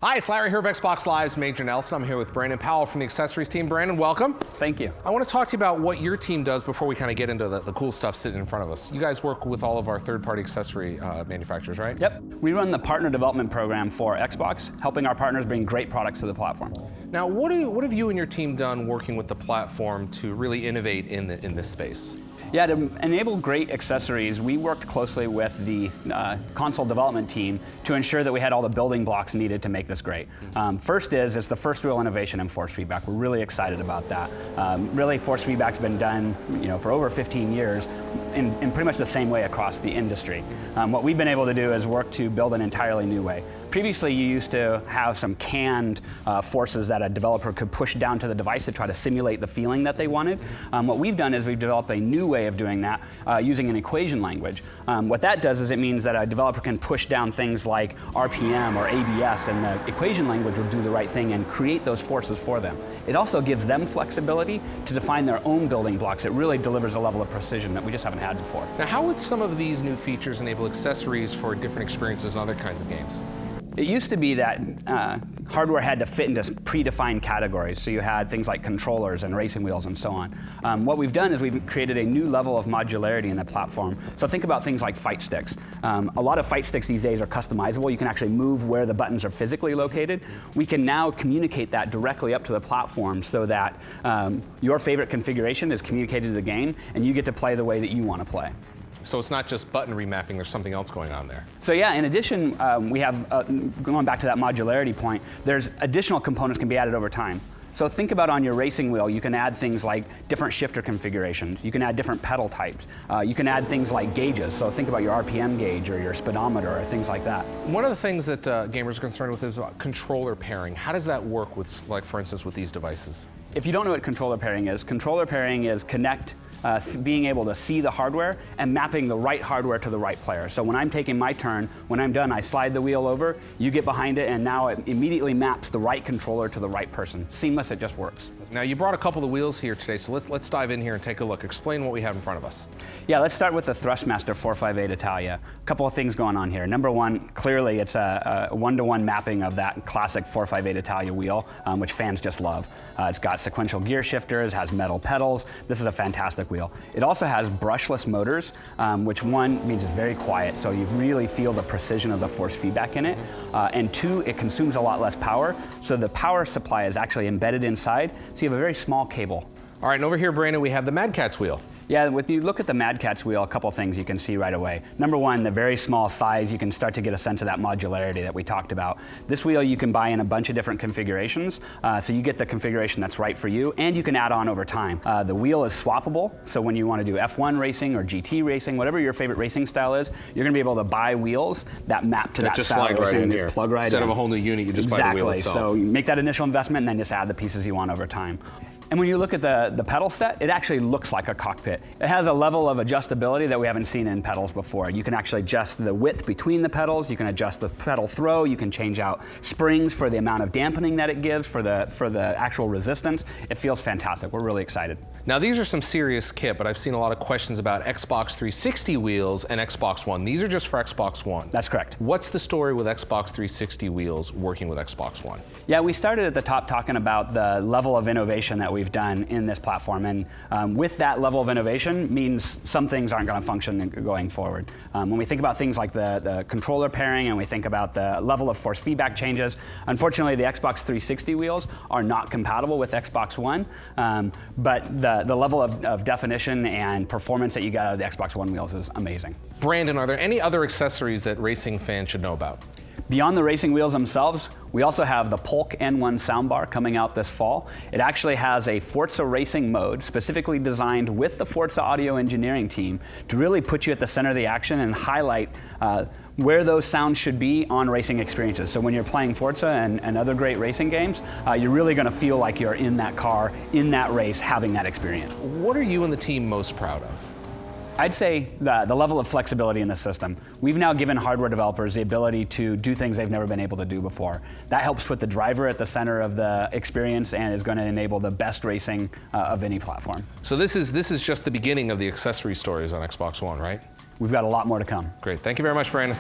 Hi, it's Larry here of Xbox Live's Major Nelson. I'm here with Brandon Powell from the accessories team. Brandon, welcome. Thank you. I want to talk to you about what your team does before we kind of get into the cool stuff sitting in front of us. You guys work with all of our third-party accessory manufacturers, right? Yep. We run the partner development program for Xbox, helping our partners bring great products to the platform. Now, what have you and your team done working with the platform to really innovate in this space? Yeah, to enable great accessories, we worked closely with the console development team to ensure that we had all the building blocks needed to make this great. First it's the first real innovation in force feedback. We're really excited about that. Really, force feedback's been done, for over 15 years in pretty much the same way across the industry. What we've been able to do is work to build an entirely new way. Previously, you used to have some canned forces that a developer could push down to the device to try to simulate the feeling that they wanted. What we've done is we've developed a new way of doing that using an equation language. What that does is it means that a developer can push down things like RPM or ABS, and the equation language will do the right thing and create those forces for them. It also gives them flexibility to define their own building blocks. It really delivers a level of precision that we just haven't had before. Now, how would some of these new features enable accessories for different experiences in other kinds of games? It used to be that hardware had to fit into predefined categories, so you had things like controllers and racing wheels and so on. What we've done is we've created a new level of modularity in the platform. So think about things like fight sticks. A lot of fight sticks these days are customizable. You can actually move where the buttons are physically located. We can now communicate that directly up to the platform so that your favorite configuration is communicated to the game, and you get to play the way that you want to play. So it's not just button remapping, there's something else going on there. So yeah, in addition, we have, going back to that modularity point, there's additional components can be added over time. So think about on your racing wheel, you can add things like different shifter configurations. You can add different pedal types. You can add things like gauges. So think about your RPM gauge or your speedometer or things like that. One of the things that gamers are concerned with is controller pairing. How does that work with, like, for instance, with these devices? If you don't know what controller pairing is being able to see the hardware and mapping the right hardware to the right player. So when I'm taking my turn, when I'm done, I slide the wheel over, you get behind it, and now it immediately maps the right controller to the right person. Seamless, it just works. Now, you brought a couple of wheels here today, so let's dive in here and take a look. Explain what we have in front of us. Yeah, let's start with the Thrustmaster 458 Italia. A couple of things going on here. Number one, clearly it's a one-to-one mapping of that classic 458 Italia wheel, which fans just love. It's got sequential gear shifters, has metal pedals. This is a fantastic wheel. It also has brushless motors, which one means it's very quiet, so you really feel the precision of the force feedback in it. And two, it consumes a lot less power, so the power supply is actually embedded inside, so you have a very small cable. All right, and over here, Brandon, we have the Catz Wheel. Yeah, when you look at the Catz Wheel, a couple of things you can see right away. Number one, the very small size, you can start to get a sense of that modularity that we talked about. This wheel you can buy in a bunch of different configurations, so you get the configuration that's right for you, and you can add on over time. The wheel is swappable, so when you want to do F1 racing or GT racing, whatever your favorite racing style is, you're going to be able to buy wheels that map to that just style. Slide right in here. Plug right Instead in. of a whole new unit, you just buy the wheel itself. So you make that initial investment and then just add the pieces you want over time. And when you look at the pedal set, it actually looks like a cockpit. It has a level of adjustability that we haven't seen in pedals before. You can actually adjust the width between the pedals, you can adjust the pedal throw, you can change out springs for the amount of dampening that it gives, for the actual resistance. It feels fantastic. We're really excited. Now, these are some serious kit, but I've seen a lot of questions about Xbox 360 wheels and Xbox One. These are just for Xbox One. That's correct. What's the story with Xbox 360 wheels working with Xbox One? Yeah, we started at the top talking about the level of innovation that we've done in this platform, and with that level of innovation means some things aren't going to function going forward. When we think about things like the controller pairing and we think about the level of force feedback changes, unfortunately the Xbox 360 wheels are not compatible with Xbox One, but the level of definition and performance that you get out of the Xbox One wheels is amazing. Brandon, are there any other accessories that racing fans should know about? Beyond the racing wheels themselves, we also have the Pulk N1 Sound Bar coming out this fall. It actually has a Forza racing mode specifically designed with the Forza audio engineering team to really put you at the center of the action and highlight where those sounds should be on racing experiences. So when you're playing Forza and other great racing games, you're really going to feel like you're in that car, in that race, having that experience. What are you and the team most proud of? I'd say the level of flexibility in the system. We've now given hardware developers the ability to do things they've never been able to do before. That helps put the driver at the center of the experience and is going to enable the best racing of any platform. So this is just the beginning of the accessory stories on Xbox One, right? We've got a lot more to come. Great. Thank you very much, Brandon.